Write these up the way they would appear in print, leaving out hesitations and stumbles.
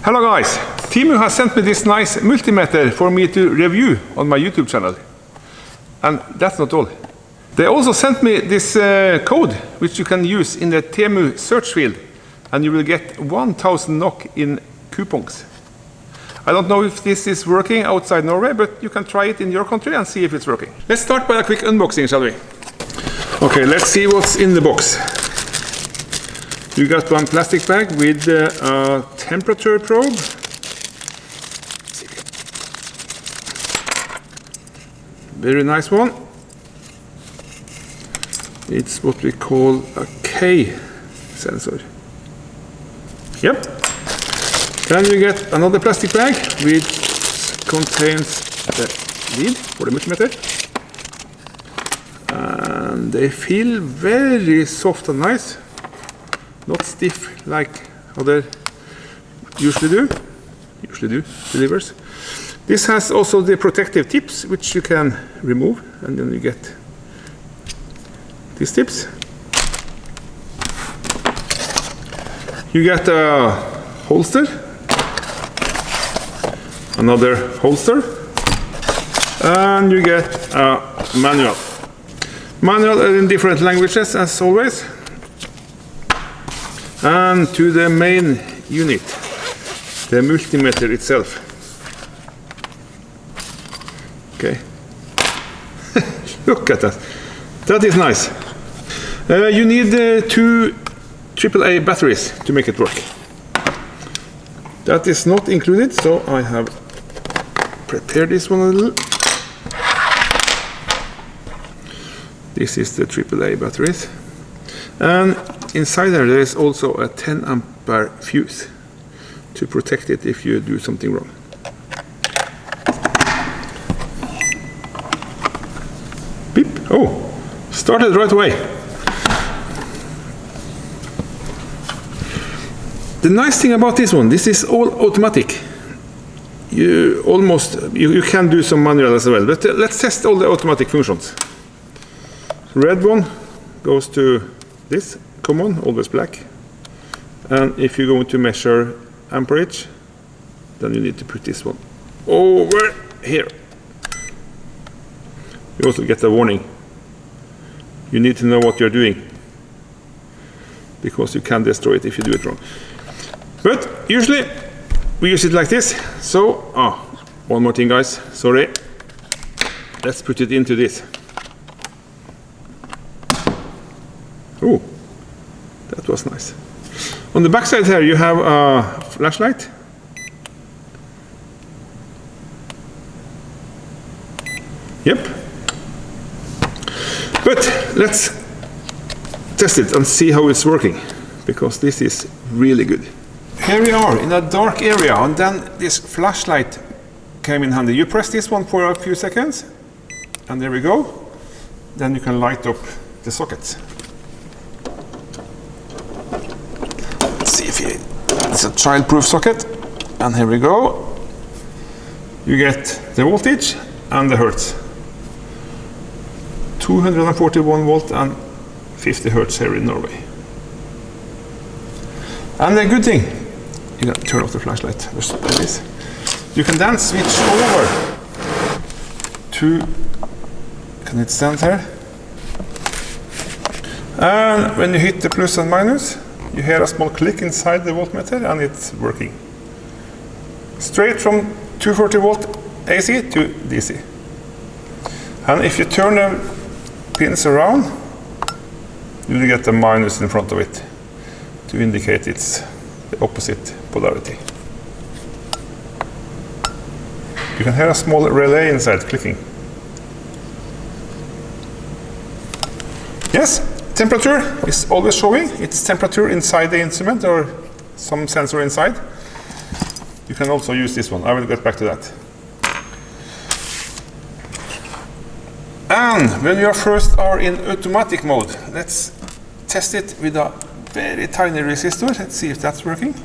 Hello guys, Temu has sent me this nice multimeter for me to review on my YouTube channel. And that's not all. They also sent me this code which you can use in the Temu search field, and you will get 1000 NOK in coupons. I don't know if this is working outside Norway, but you can try it in your country and see if it's working. Let's start by a quick unboxing, shall we? Okay, let's see what's in the box. You got one plastic bag with a temperature probe. Very nice one. It's what we call a K sensor. Yep. Then you get another plastic bag which contains the lid for the multimeter. And they feel very soft and nice. Not stiff like other usually do delivers. This has also the protective tips which you can remove, and then you get these tips. You get a holster, another holster, and you get a manual. Manual in different languages as always. And to the main unit, the multimeter itself. Okay. Look at that. That is nice. You need 2 AAA batteries to make it work. That is not included, so I have prepared this one a little. This is the AAA batteries. And inside there is also a 10 ampere fuse to protect it if you do something wrong. Beep. Oh, started right away. The nice thing about this one, this is all automatic. You can do some manual as well, but let's test all the automatic functions. Red one goes to this, common, always black. And if you're going to measure amperage, then you need to put this one over here. You also get a warning. You need to know what you're doing, because you can destroy it if you do it wrong. But usually we use it like this. So, one more thing guys, sorry. Let's put it into this. Oh, that was nice. On the back side here you have a flashlight. Yep. But let's test it and see how it's working, because this is really good. Here we are in a dark area, and then this flashlight came in handy. You press this one for a few seconds, and there we go. Then you can light up the sockets. It's a child-proof socket, and here we go. You get the voltage and the hertz. 241 volt and 50 hertz here in Norway. And the good thing, you can turn off the flashlight. Just like this. You can then switch over to. Can it stand here? And when you hit the plus and minus, you hear a small click inside the voltmeter, and it's working. Straight from 240 volt AC to DC. And if you turn the pins around, you will get the minus in front of it to indicate it's the opposite polarity. You can hear a small relay inside clicking. Yes. Temperature is always showing. It's temperature inside the instrument or some sensor inside. You can also use this one. I will get back to that. And when you first are in automatic mode, let's test it with a very tiny resistor. Let's see if that's working.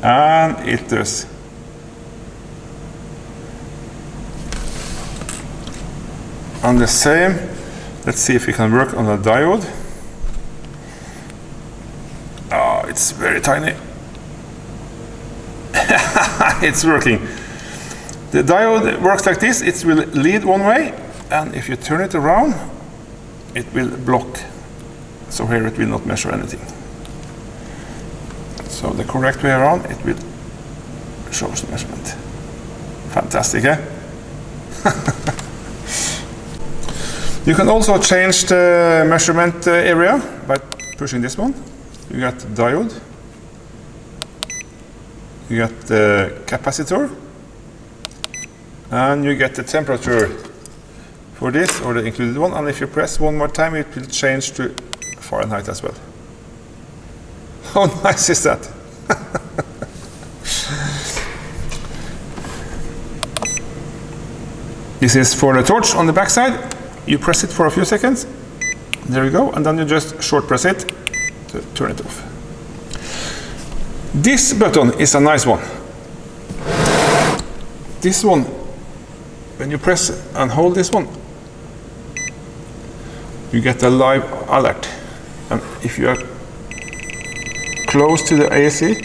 And it does. And the same. Let's see if we can work on a diode. It's very tiny. It's working. The diode works like this. It will lead one way, and if you turn it around, it will block. So here it will not measure anything. So the correct way around, it will show the measurement. Fantastic, eh? You can also change the measurement area by pushing this one. You got the diode, you got the capacitor, and you get the temperature for this, or the included one. And if you press one more time, it will change to Fahrenheit as well. How nice is that? This is for the torch on the back side. You press it for a few seconds. There you go, and then you just short press it to turn it off. This button is a nice one. This one, when you press and hold this one, you get a live alert. And if you are close to the AC,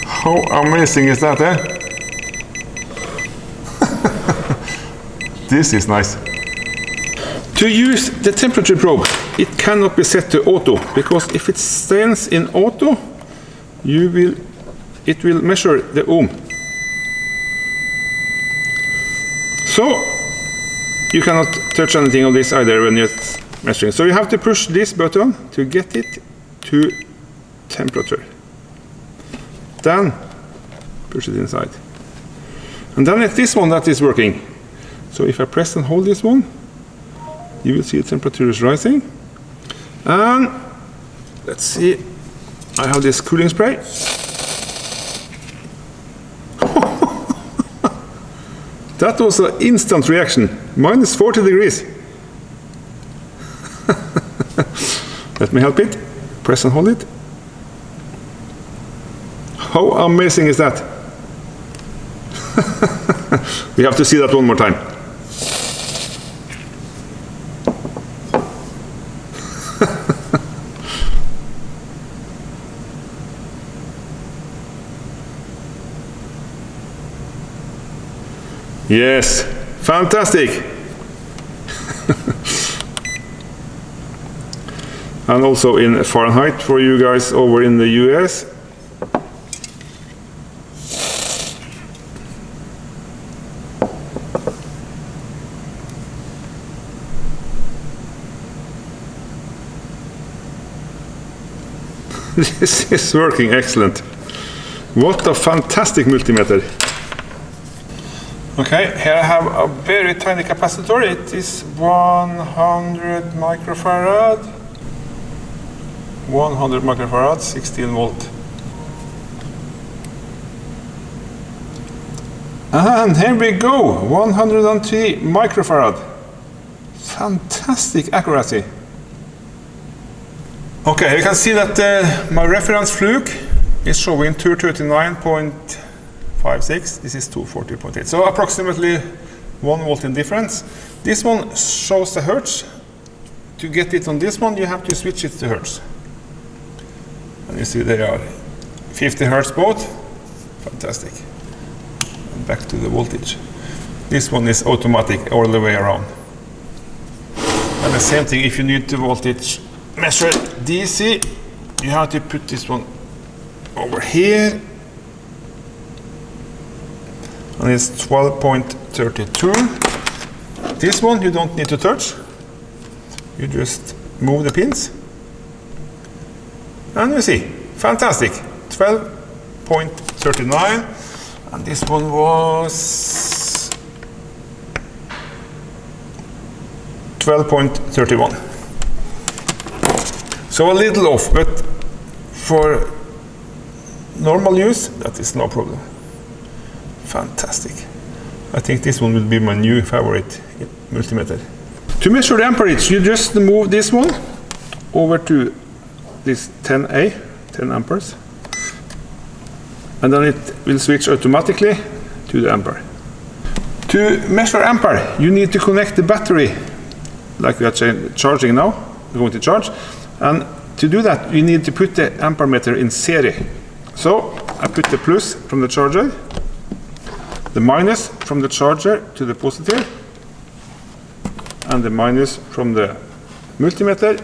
how amazing is that, eh? This is nice. To use the temperature probe, it cannot be set to auto, because if it stands in auto, it will measure the ohm. So you cannot touch anything of this either when you're measuring. So you have to push this button to get it to temperature. Then push it inside. And then it's this one that is working. So if I press and hold this one, you will see the temperature is rising. And let's see, I have this cooling spray. That was an instant reaction, minus 40 degrees. Let me help it, press and hold it. How amazing is that? We have to see that one more time. Yes, fantastic. And also in Fahrenheit for you guys over in the US. This is working excellent. What a fantastic multimeter. Okay, here I have a very tiny capacitor. It is 100 microfarad. 100 microfarad, 16 volt. And here we go, 103 microfarad. Fantastic accuracy. Okay, you can see that my reference fluke is showing 239.56. This is 240.8. So approximately 1 volt in difference. This one shows the hertz. To get it on this one, you have to switch it to hertz. And you see they are 50 hertz both. Fantastic. And back to the voltage. This one is automatic all the way around. And the same thing, if you need the voltage measure DC, you have to put this one over here, and it's 12.32. This one you don't need to touch, you just move the pins, and you see, fantastic, 12.39, and this one was 12.31. So a little off, but for normal use, that is no problem. Fantastic. I think this one will be my new favorite multimeter. To measure the amperage, you just move this one over to this 10A, 10 amperes. And then it will switch automatically to the ampere. To measure ampere, you need to connect the battery, like we are charging now, going to charge. And to do that, you need to put the ampere meter in series. So I put the plus from the charger, the minus from the charger to the positive, and the minus from the multimeter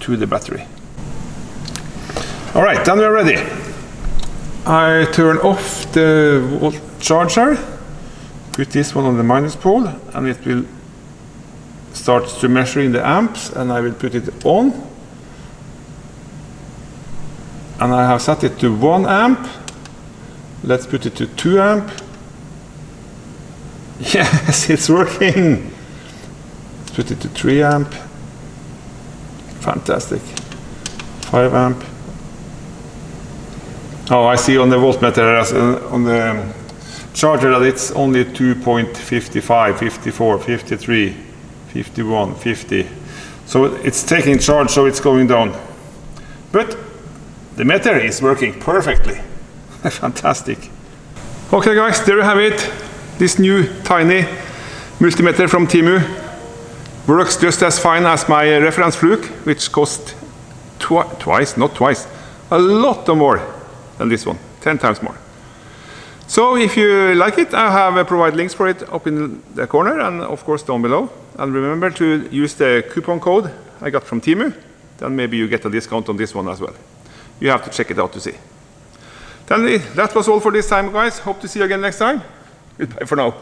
to the battery. All right, then we're ready. I turn off the charger, put this one on the minus pole, and it will start to measure in the amps, and I will put it on. And I have set it to 1 amp. Let's put it to 2 amp. Yes, it's working. Let's put it to 3 amp. Fantastic. 5 amp. Oh, I see on the voltmeter, on the charger, that it's only 2.55, 54, 53, 51, 50. So it's taking charge, so it's going down. But the meter is working perfectly. Fantastic. Okay guys, there you have it. This new tiny multimeter from Temu works just as fine as my reference fluke, which cost a lot more than this one, 10 times more. So if you like it, I have provided links for it up in the corner and of course down below. And remember to use the coupon code I got from Temu, then maybe you get a discount on this one as well. You have to check it out to see. Then that was all for this time, guys. Hope to see you again next time. Goodbye for now.